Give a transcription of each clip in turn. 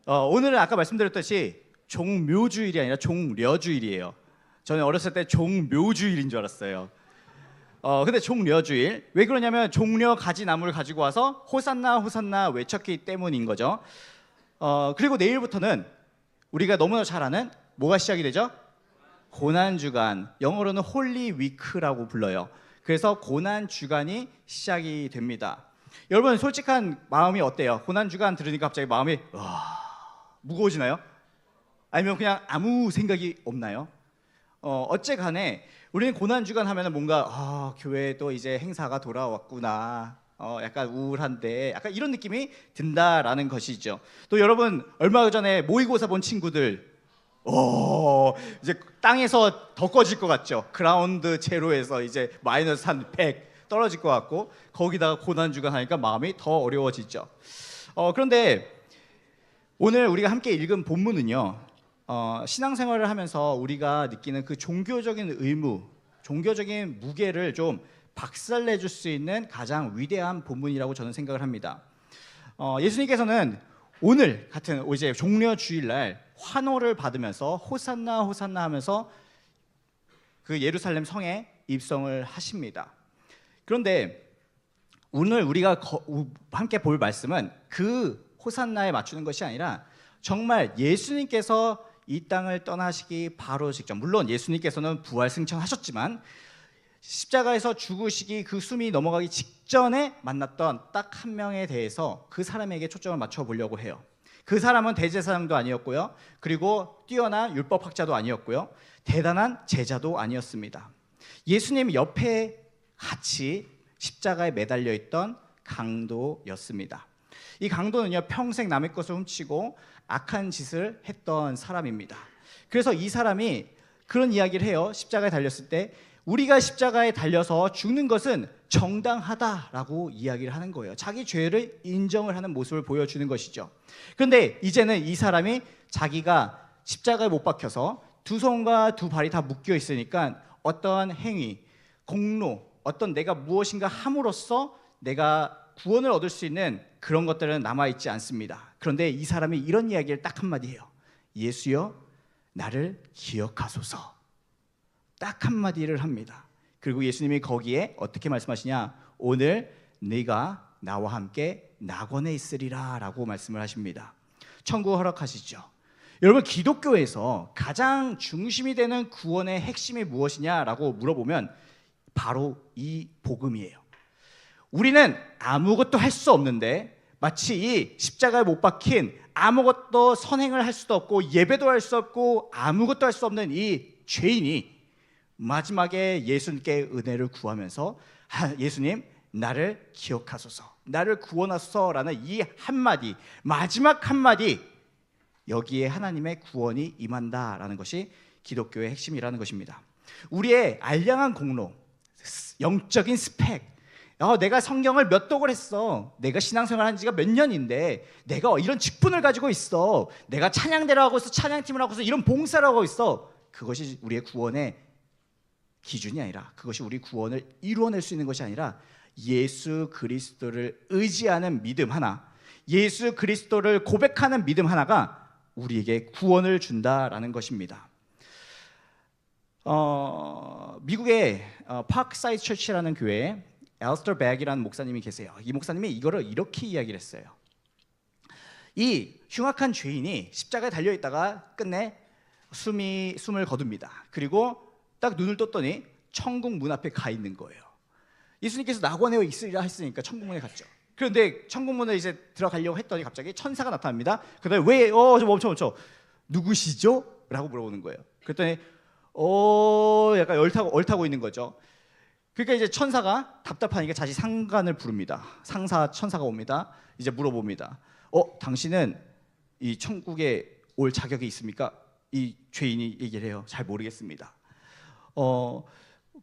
오늘은 아까 말씀드렸듯이 종묘주일이 아니라 종려주일이에요. 저는 어렸을 때 종묘주일인 줄 알았어요. 근데 종려주일, 왜 그러냐면 종려 가지 나무를 가지고 와서 호산나 호산나 외쳤기 때문인 거죠. 그리고 내일부터는 우리가 너무나 잘 아는 뭐가 시작이 되죠? 고난주간, 영어로는 홀리 위크라고 불러요. 그래서 고난주간이 시작이 됩니다. 여러분 솔직한 마음이 어때요? 고난주간 들으니까 갑자기 마음이 무거워지나요? 아니면 그냥 아무 생각이 없나요? 어쨌간에 우리는 고난주간 하면은 뭔가 교회에 또 이제 행사가 돌아왔구나, 약간 우울한데 약간 이런 느낌이 든다라는 것이죠. 또 여러분 얼마 전에 모의고사 본 친구들 이제 땅에서 더 꺼질 것 같죠. 그라운드 제로에서 이제 마이너스 한 100 떨어질 것 같고, 거기다가 고난주간 하니까 마음이 더 어려워지죠. 그런데 오늘 우리가 함께 읽은 본문은요, 신앙생활을 하면서 우리가 느끼는 그 종교적인 의무, 종교적인 무게를 좀 박살내줄 수 있는 가장 위대한 본문이라고 저는 생각을 합니다. 예수님께서는 오늘 같은 이제 종려 주일날 환호를 받으면서 호산나 호산나 하면서 그 예루살렘 성에 입성을 하십니다. 그런데 오늘 우리가 함께 볼 말씀은 그 호산나에 맞추는 것이 아니라 정말 예수님께서 이 땅을 떠나시기 바로 직전, 물론 예수님께서는 부활 승천하셨지만 십자가에서 죽으시기 그 숨이 넘어가기 직전에 만났던 딱 한 명에 대해서 그 사람에게 초점을 맞춰 보려고 해요. 그 사람은 대제사장도 아니었고요, 그리고 뛰어난 율법학자도 아니었고요, 대단한 제자도 아니었습니다. 예수님 옆에 같이 십자가에 매달려 있던 강도였습니다. 이 강도는요, 평생 남의 것을 훔치고 악한 짓을 했던 사람입니다. 그래서 이 사람이 그런 이야기를 해요. 십자가에 달렸을 때 우리가 십자가에 달려서 죽는 것은 정당하다라고 이야기를 하는 거예요. 자기 죄를 인정을 하는 모습을 보여주는 것이죠. 그런데 이제는 이 사람이 자기가 십자가에 못 박혀서 두 손과 두 발이 다 묶여 있으니까 어떠한 행위, 공로, 어떤 내가 무엇인가 함으로써 내가 구원을 얻을 수 있는 그런 것들은 남아있지 않습니다. 그런데 이 사람이 이런 이야기를 딱 한마디 해요. 예수여, 나를 기억하소서. 딱 한마디를 합니다. 그리고 예수님이 거기에 어떻게 말씀하시냐, 오늘 네가 나와 함께 낙원에 있으리라 라고 말씀을 하십니다. 천국 허락하시죠. 여러분, 기독교에서 가장 중심이 되는 구원의 핵심이 무엇이냐라고 물어보면 바로 이 복음이에요. 우리는 아무것도 할 수 없는데 마치 이 십자가에 못 박힌, 아무것도 선행을 할 수도 없고 예배도 할 수 없고 아무것도 할 수 없는 이 죄인이 마지막에 예수님께 은혜를 구하면서 예수님, 나를 기억하소서, 나를 구원하소서라는 이 한마디, 마지막 한마디, 여기에 하나님의 구원이 임한다라는 것이 기독교의 핵심이라는 것입니다. 우리의 알량한 공로, 영적인 스펙, 내가 성경을 몇 독을 했어, 내가 신앙생활 한 지가 몇 년인데 내가 이런 직분을 가지고 있어, 내가 찬양대를 하고 있어, 찬양팀을 하고 있어, 이런 봉사를 하고 있어, 그것이 우리의 구원의 기준이 아니라, 그것이 우리 구원을 이루어낼 수 있는 것이 아니라 예수 그리스도를 의지하는 믿음 하나, 예수 그리스도를 고백하는 믿음 하나가 우리에게 구원을 준다라는 것입니다. 미국의 파크사이드 처치라는 교회에 엘스터 백이라는 목사님이 계세요. 이 목사님이 이거를 이렇게 이야기를 했어요. 이 흉악한 죄인이 십자가에 달려있다가 끝내 숨을 거둡니다. 그리고 딱 눈을 떴더니 천국 문 앞에 가 있는 거예요. 예수님께서 낙원에 있으리라 했으니까 천국 문에 갔죠. 그런데 천국 문에 이제 들어가려고 했더니 갑자기 천사가 나타납니다. 그다음에 왜 멈춰 누구시죠? 라고 물어보는 거예요. 그랬더니 약간 얼타고 있는 거죠. 그러니까 이제 천사가 답답하니까 다시 상관을 부릅니다. 상사 천사가 옵니다. 이제 물어봅니다. 당신은 이 천국에 올 자격이 있습니까? 이 죄인이 얘기를 해요. 잘 모르겠습니다.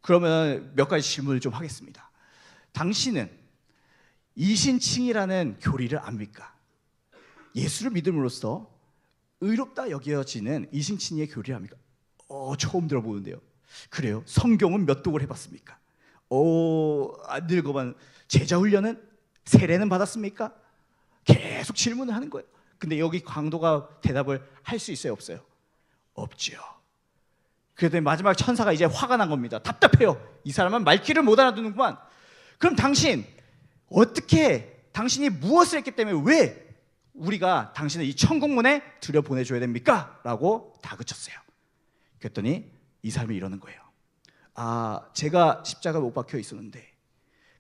그러면 몇 가지 질문을 좀 하겠습니다. 당신은 이신칭이라는 교리를 압니까? 예수를 믿음으로써 의롭다 여겨지는 이신칭의 교리를 압니까? 처음 들어보는데요. 그래요? 성경은 몇 독을 해봤습니까? 안 읽어봤는 제자 훈련은 세례는 받았습니까? 계속 질문을 하는 거예요. 근데 여기 강도가 대답을 할 수 있어요, 없어요? 없지요. 그랬더니 마지막 천사가 이제 화가 난 겁니다. 답답해요. 이 사람은 말귀를 못 알아듣는구만. 그럼 당신이 무엇을 했기 때문에 왜 우리가 당신을 이 천국문에 들여보내줘야 됩니까? 라고 다그쳤어요. 그랬더니 이 사람이 이러는 거예요. 제가 십자가에 못 박혀 있었는데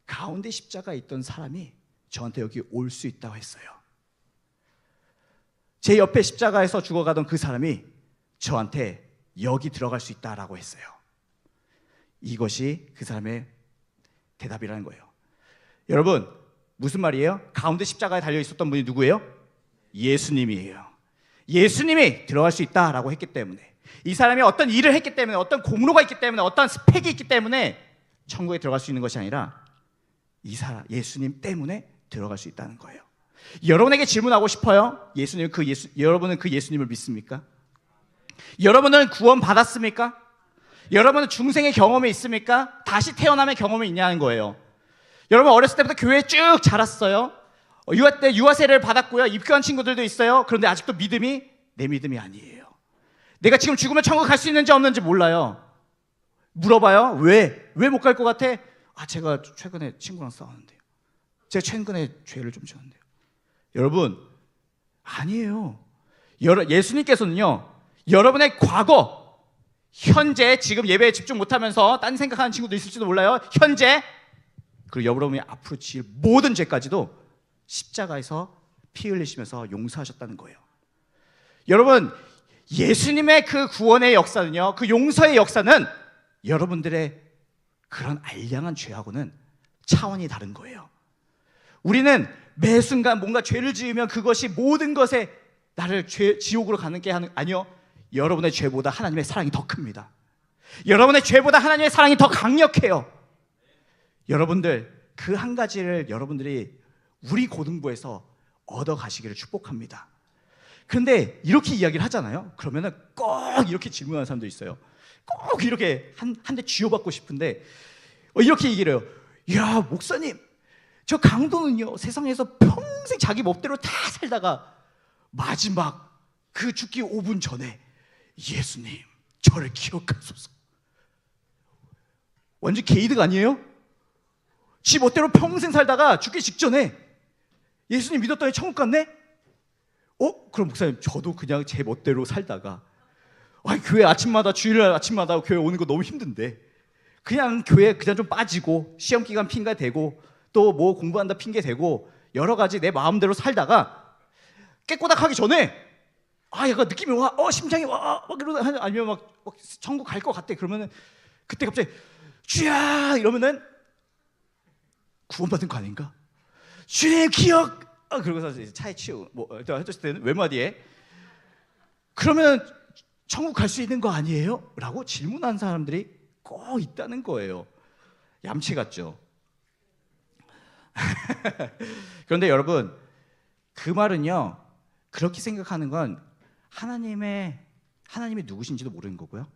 가운데 십자가에 있던 사람이 저한테 여기 올 수 있다고 했어요. 제 옆에 십자가에서 죽어가던 그 사람이 저한테 여기 들어갈 수 있다라고 했어요. 이것이 그 사람의 대답이라는 거예요. 여러분, 무슨 말이에요? 가운데 십자가에 달려 있었던 분이 누구예요? 예수님이에요. 예수님이 들어갈 수 있다라고 했기 때문에, 이 사람이 어떤 일을 했기 때문에, 어떤 공로가 있기 때문에, 어떤 스펙이 있기 때문에 천국에 들어갈 수 있는 것이 아니라 예수님 때문에 들어갈 수 있다는 거예요. 여러분에게 질문하고 싶어요. 여러분은 그 예수님을 믿습니까? 여러분은 구원 받았습니까? 여러분은 중생의 경험이 있습니까? 다시 태어남의 경험이 있냐는 거예요. 여러분 어렸을 때부터 교회에 쭉 자랐어요. 유아 때 유아세례를 받았고요. 입교한 친구들도 있어요. 그런데 아직도 믿음이 내 믿음이 아니에요. 내가 지금 죽으면 천국 갈 수 있는지 없는지 몰라요. 물어봐요. 왜 못 갈 것 같아? 제가 최근에 친구랑 싸웠는데요. 제가 최근에 죄를 좀 지었는데요. 여러분, 아니에요. 예수님께서는요, 여러분의 과거, 현재, 지금 예배에 집중 못하면서 딴 생각하는 친구도 있을지도 몰라요. 현재, 그리고 여러분이 앞으로 지을 모든 죄까지도 십자가에서 피 흘리시면서 용서하셨다는 거예요. 여러분, 예수님의 그 구원의 역사는요, 그 용서의 역사는 여러분들의 그런 알량한 죄하고는 차원이 다른 거예요. 우리는 매 순간 뭔가 죄를 지으면 그것이 모든 것에 나를 지옥으로 가는 게 아니요. 여러분의 죄보다 하나님의 사랑이 더 큽니다. 여러분의 죄보다 하나님의 사랑이 더 강력해요. 여러분들 그 한 가지를 여러분들이 우리 고등부에서 얻어 가시기를 축복합니다. 그런데 이렇게 이야기를 하잖아요. 그러면은 꼭 이렇게 질문하는 사람도 있어요. 꼭 이렇게 한 대 쥐어받고 싶은데 이렇게 얘기를 해요. 야, 목사님, 저 강도는요 세상에서 평생 자기 멋대로 다 살다가 마지막 그 죽기 5분 전에 예수님 저를 기억하소서. 완전 게이득 아니에요? 지 멋대로 평생 살다가 죽기 직전에 예수님 믿었더니 천국 갔네? 그럼 목사님 저도 그냥 제 멋대로 살다가 교회 아침마다 주일날 아침마다 교회 오는 거 너무 힘든데 그냥 교회 그냥 좀 빠지고 시험 기간 핑계 대고 또 뭐 공부한다 핑계 대고 여러 가지 내 마음대로 살다가 깨꼬닥하기 전에 약간 느낌이 와, 심장이 와, 이러다 아니면 막 천국 갈 것 같대. 그러면은 그때 갑자기 주야 이러면은 구원받은 거 아닌가? 주님 기억. 그러고서 이제 차에 치우 해줬을 때는 왼마디에 그러면 천국 갈 수 있는 거 아니에요? 라고 질문하는 사람들이 꼭 있다는 거예요. 얌체 같죠? 그런데 여러분, 그 말은요, 그렇게 생각하는 건 하나님이 누구신지도 모르는 거고요,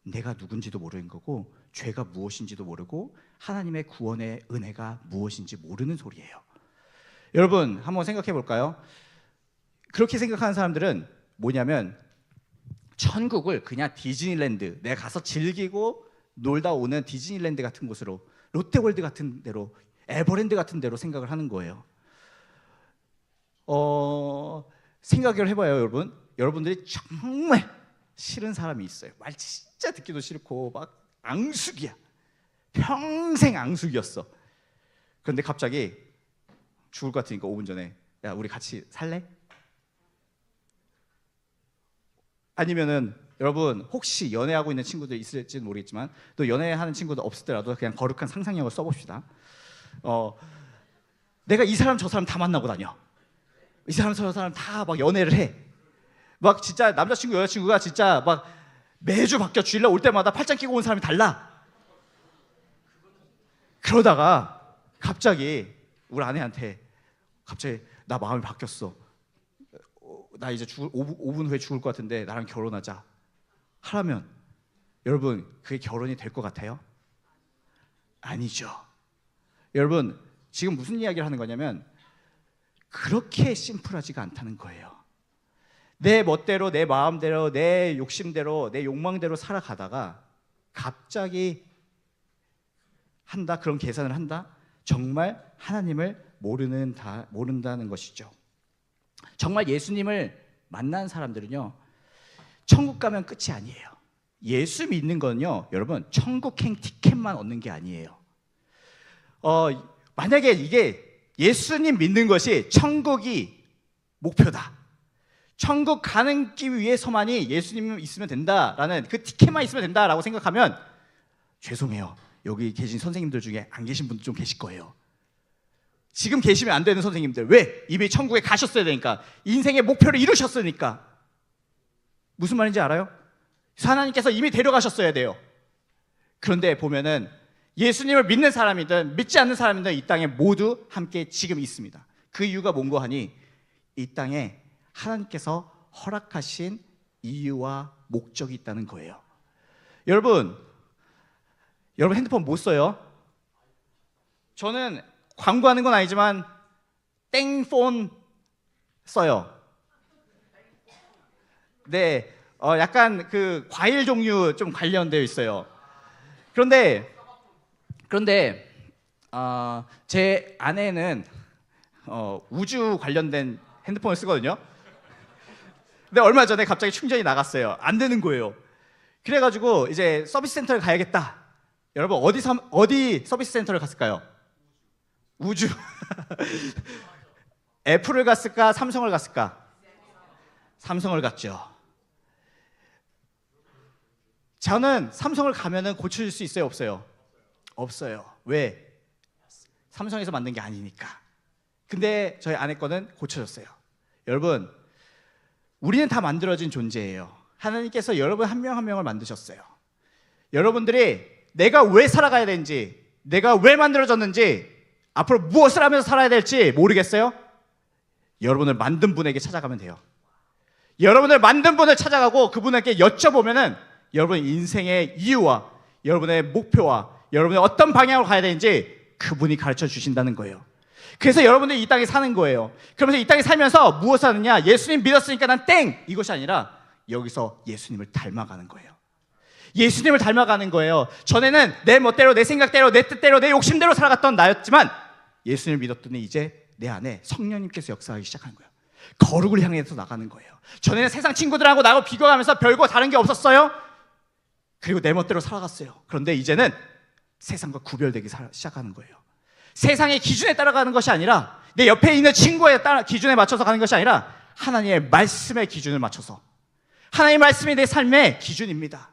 내가 누군지도 모르는 거고, 죄가 무엇인지도 모르고 하나님의 구원의 은혜가 무엇인지 모르는 소리예요. 여러분 한번 생각해 볼까요? 그렇게 생각하는 사람들은 뭐냐면 천국을 그냥 디즈니랜드, 내가 가서 즐기고 놀다 오는 디즈니랜드 같은 곳으로, 롯데월드 같은 데로, 에버랜드 같은 데로 생각을 하는 거예요. 생각을 해봐요. 여러분들이 정말 싫은 사람이 있어요. 말 진짜 듣기도 싫고 막 앙숙이야. 평생 앙숙이었어. 그런데 갑자기 죽을 것 같으니까 5분 전에 야 우리 같이 살래? 아니면은 여러분 혹시 연애하고 있는 친구들 있을지는 모르겠지만 또 연애하는 친구들 없을더라도 그냥 거룩한 상상력을 써봅시다. 내가 이 사람 저 사람 다 만나고 다녀. 이 사람 저 사람 다 막 연애를 해. 막 진짜 남자친구 여자친구가 진짜 막 매주 바뀌어. 주일날 올 때마다 팔짱 끼고 온 사람이 달라. 그러다가 갑자기 우리 아내한테 갑자기 나 마음이 바뀌었어. 나 이제 5분 후에 죽을 것 같은데 나랑 결혼하자 하라면 여러분 그게 결혼이 될 것 같아요? 아니죠. 여러분 지금 무슨 이야기를 하는 거냐면 그렇게 심플하지가 않다는 거예요. 내 멋대로, 내 마음대로, 내 욕심대로, 내 욕망대로 살아가다가 갑자기 한다, 그런 계산을 한다? 정말 하나님을 모른다는 것이죠. 정말 예수님을 만난 사람들은요, 천국 가면 끝이 아니에요. 예수 믿는 건요, 여러분, 천국행 티켓만 얻는 게 아니에요. 만약에 이게 예수님 믿는 것이 천국이 목표다, 천국 가는 길 위해서만이 예수님 있으면 된다라는 그 티켓만 있으면 된다라고 생각하면 죄송해요. 여기 계신 선생님들 중에 안 계신 분들 좀 계실 거예요. 지금 계시면 안 되는 선생님들. 왜? 이미 천국에 가셨어야 되니까. 인생의 목표를 이루셨으니까. 무슨 말인지 알아요? 하나님께서 이미 데려가셨어야 돼요. 그런데 보면은 예수님을 믿는 사람이든 믿지 않는 사람이든 이 땅에 모두 함께 지금 있습니다. 그 이유가 뭔고 하니 이 땅에 하나님께서 허락하신 이유와 목적이 있다는 거예요. 여러분 핸드폰 못 써요? 저는 광고하는 건 아니지만 땡폰 써요. 네, 약간 그 과일 종류 좀 관련되어 있어요. 그런데 제 아내는 우주 관련된 핸드폰을 쓰거든요. 근데 얼마 전에 갑자기 충전이 나갔어요. 안 되는 거예요. 그래가지고 이제 서비스 센터를 가야겠다. 여러분 어디 서비스 센터를 갔을까요? 우주. 애플을 갔을까? 삼성을 갔을까? 삼성을 갔죠. 저는 삼성을 가면은 고쳐질 수 있어요, 없어요? 없어요. 왜? 삼성에서 만든 게 아니니까. 근데 저희 아내 거는 고쳐졌어요. 여러분, 우리는 다 만들어진 존재예요. 하나님께서 여러분 한 명 한 명을 만드셨어요. 여러분들이 내가 왜 살아가야 되는지, 내가 왜 만들어졌는지, 앞으로 무엇을 하면서 살아야 될지 모르겠어요? 여러분을 만든 분에게 찾아가면 돼요. 여러분을 만든 분을 찾아가고 그분에게 여쭤보면은 여러분 인생의 이유와 여러분의 목표와 여러분의 어떤 방향으로 가야 되는지 그분이 가르쳐 주신다는 거예요. 그래서 여러분들이 이 땅에 사는 거예요. 그러면서 이 땅에 살면서 무엇을 하느냐? 예수님 믿었으니까 난 땡! 이것이 아니라 여기서 예수님을 닮아가는 거예요. 예수님을 닮아가는 거예요. 전에는 내 멋대로, 내 생각대로, 내 뜻대로, 내 욕심대로 살아갔던 나였지만 예수님을 믿었더니 이제 내 안에 성령님께서 역사하기 시작하는 거예요. 거룩을 향해서 나가는 거예요. 전에는 세상 친구들하고 나하고 비교하면서 별거 다른 게 없었어요. 그리고 내 멋대로 살아갔어요. 그런데 이제는 세상과 구별되기 시작하는 거예요. 세상의 기준에 따라가는 것이 아니라 내 옆에 있는 친구의 기준에 맞춰서 가는 것이 아니라 하나님의 말씀의 기준을 맞춰서 하나님의 말씀이 내 삶의 기준입니다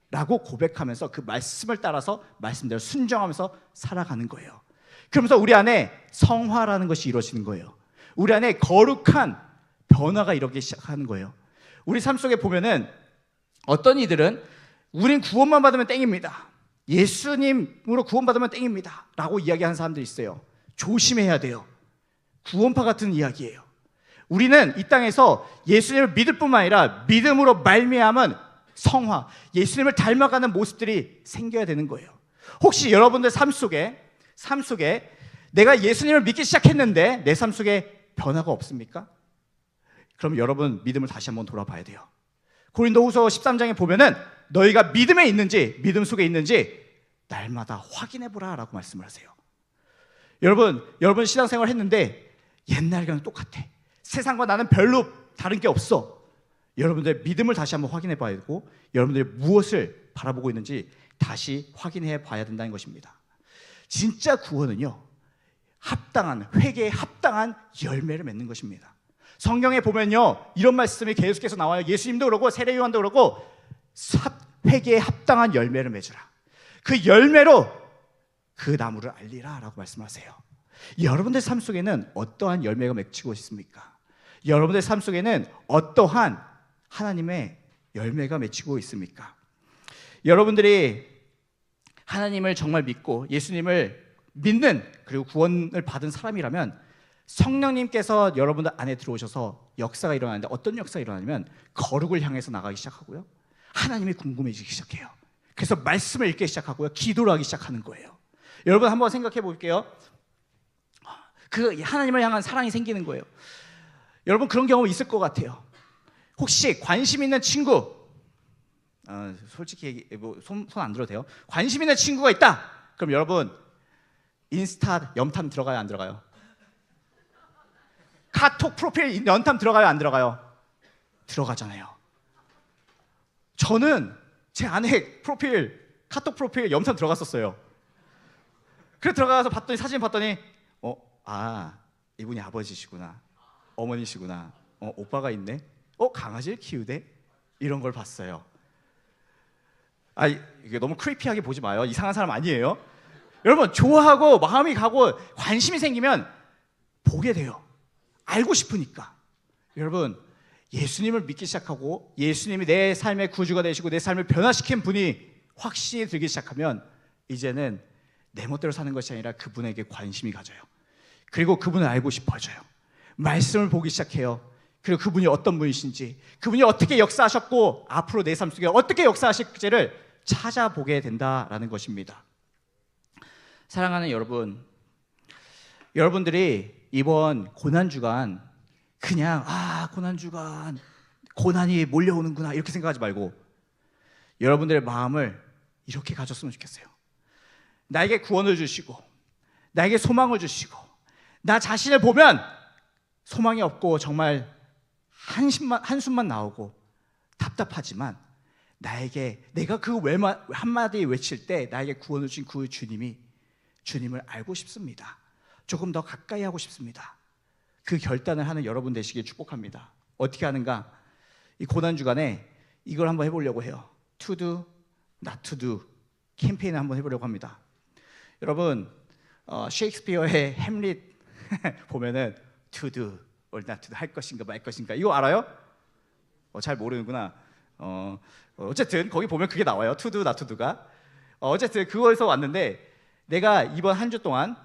라고 고백하면서 그 말씀을 따라서 말씀대로 순종하면서 살아가는 거예요. 그러면서 우리 안에 성화라는 것이 이루어지는 거예요. 우리 안에 거룩한 변화가 일어나기 시작하는 거예요. 우리 삶 속에 보면은 어떤 이들은 우린 구원만 받으면 땡입니다, 예수님으로 구원받으면 땡입니다 라고 이야기하는 사람들이 있어요. 조심해야 돼요. 구원파 같은 이야기예요. 우리는 이 땅에서 예수님을 믿을 뿐만 아니라 믿음으로 말미암은 성화, 예수님을 닮아가는 모습들이 생겨야 되는 거예요. 혹시 여러분들 삶 속에 내가 예수님을 믿기 시작했는데 내 삶 속에 변화가 없습니까? 그럼 여러분 믿음을 다시 한번 돌아봐야 돼요. 고린도후서 13장에 보면은 너희가 믿음에 있는지 믿음 속에 있는지 날마다 확인해보라 라고 말씀을 하세요. 여러분 신앙생활 했는데 옛날과는 똑같아. 세상과 나는 별로 다른 게 없어. 여러분들 믿음을 다시 한번 확인해 봐야 되고 여러분들이 무엇을 바라보고 있는지 다시 확인해 봐야 된다는 것입니다. 진짜 구원은요, 합당한 회개에 합당한 열매를 맺는 것입니다. 성경에 보면요 이런 말씀이 계속해서 나와요. 예수님도 그러고 세례 요한도 그러고 회개에 합당한 열매를 맺으라. 그 열매로 그 나무를 알리라 라고 말씀하세요. 여러분들 삶 속에는 어떠한 열매가 맺히고 있습니까? 여러분들 삶 속에는 어떠한 하나님의 열매가 맺히고 있습니까? 여러분들이 하나님을 정말 믿고 예수님을 믿는 그리고 구원을 받은 사람이라면 성령님께서 여러분들 안에 들어오셔서 역사가 일어나는데 어떤 역사가 일어나냐면 거룩을 향해서 나가기 시작하고요, 하나님이 궁금해지기 시작해요. 그래서 말씀을 읽기 시작하고요, 기도를 하기 시작하는 거예요. 여러분 한번 생각해 볼게요. 그 하나님을 향한 사랑이 생기는 거예요. 여러분 그런 경험 있을 것 같아요. 혹시 관심 있는 친구, 솔직히 손 안 들어도 돼요. 관심 있는 친구가 있다. 그럼 여러분 인스타 염탐 들어가요, 안 들어가요? 카톡 프로필 염탐 들어가요, 안 들어가요? 들어가잖아요. 저는 제 아내 프로필, 카톡 프로필 염탐 들어갔었어요. 그래 들어가서 봤더니 사진 봤더니 이분이 아버지시구나, 어머니시구나, 오빠가 있네, 강아지를 키우대, 이런 걸 봤어요. 이게 너무 크리피하게 보지 마요. 이상한 사람 아니에요. 여러분 좋아하고 마음이 가고 관심이 생기면 보게 돼요. 알고 싶으니까. 여러분 예수님을 믿기 시작하고 예수님이 내 삶의 구주가 되시고 내 삶을 변화시킨 분이 확신이 들기 시작하면 이제는 내 멋대로 사는 것이 아니라 그분에게 관심이 가져요. 그리고 그분을 알고 싶어져요. 말씀을 보기 시작해요. 그리고 그분이 어떤 분이신지, 그분이 어떻게 역사하셨고 앞으로 내 삶 속에 어떻게 역사하실지를 찾아보게 된다라는 것입니다. 사랑하는 여러분, 여러분들이 이번 고난주간 그냥 고난주간 고난이 몰려오는구나 이렇게 생각하지 말고 여러분들의 마음을 이렇게 가졌으면 좋겠어요. 나에게 구원을 주시고 나에게 소망을 주시고 나 자신을 보면 소망이 없고 정말 한숨만 나오고 답답하지만 내가 그 한마디 외칠 때 나에게 구원을 주신 그 주님을 알고 싶습니다. 조금 더 가까이 하고 싶습니다. 그 결단을 하는 여러분 되시길 축복합니다. 어떻게 하는가? 이 고난주간에 이걸 한번 해보려고 해요. To do, not to do 캠페인을 한번 해보려고 합니다. 여러분 셰익스피어의 햄릿 보면은 to do or not to do, 할 것인가 말 것인가, 이거 알아요? 잘 모르는구나. 어쨌든 거기 보면 그게 나와요. to do, not to do가. 어쨌든 그거에서 왔는데 내가 이번 한 주 동안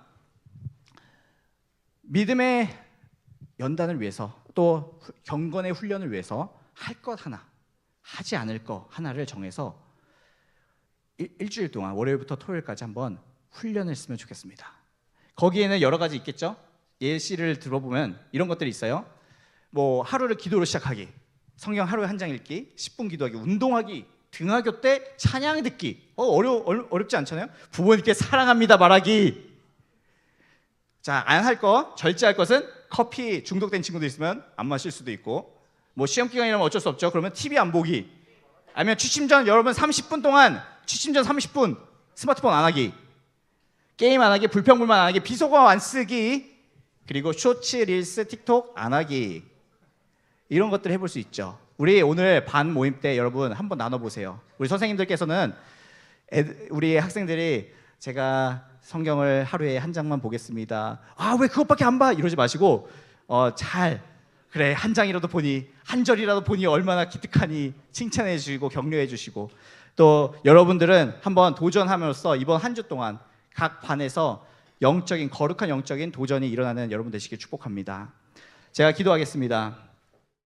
믿음의 연단을 위해서 또 경건의 훈련을 위해서 할 것 하나, 하지 않을 것 하나를 정해서 일주일 동안 월요일부터 토요일까지 한번 훈련을 했으면 좋겠습니다. 거기에는 여러 가지 있겠죠? 예시를 들어보면 이런 것들이 있어요. 뭐 하루를 기도로 시작하기, 성경 하루에 한 장 읽기, 10분 기도하기, 운동하기, 등하교 때 찬양 듣기. 어렵지 않잖아요? 부모님께 사랑합니다 말하기. 자, 안 할 거, 절제할 것은 커피 중독된 친구도 있으면 안 마실 수도 있고, 뭐 시험 기간이라면 어쩔 수 없죠. 그러면 TV 안 보기, 아니면 취침 전 여러분 30분 동안 취침 전 30분 스마트폰 안 하기, 게임 안 하기, 불평불만 안 하기, 비속어 안 쓰기, 그리고 쇼츠, 릴스, 틱톡 안 하기, 이런 것들을 해볼 수 있죠. 우리 오늘 반 모임 때 여러분 한번 나눠보세요. 우리 선생님들께서는 우리 학생들이 제가 성경을 하루에 한 장만 보겠습니다. 왜 그것밖에 안 봐? 이러지 마시고 그래 한 장이라도 보니, 한 절이라도 보니 얼마나 기특하니 칭찬해 주시고 격려해 주시고, 또 여러분들은 한번 도전함으로써 이번 한 주 동안 각 반에서 거룩한 영적인 도전이 일어나는 여러분 되시길 축복합니다. 제가 기도하겠습니다.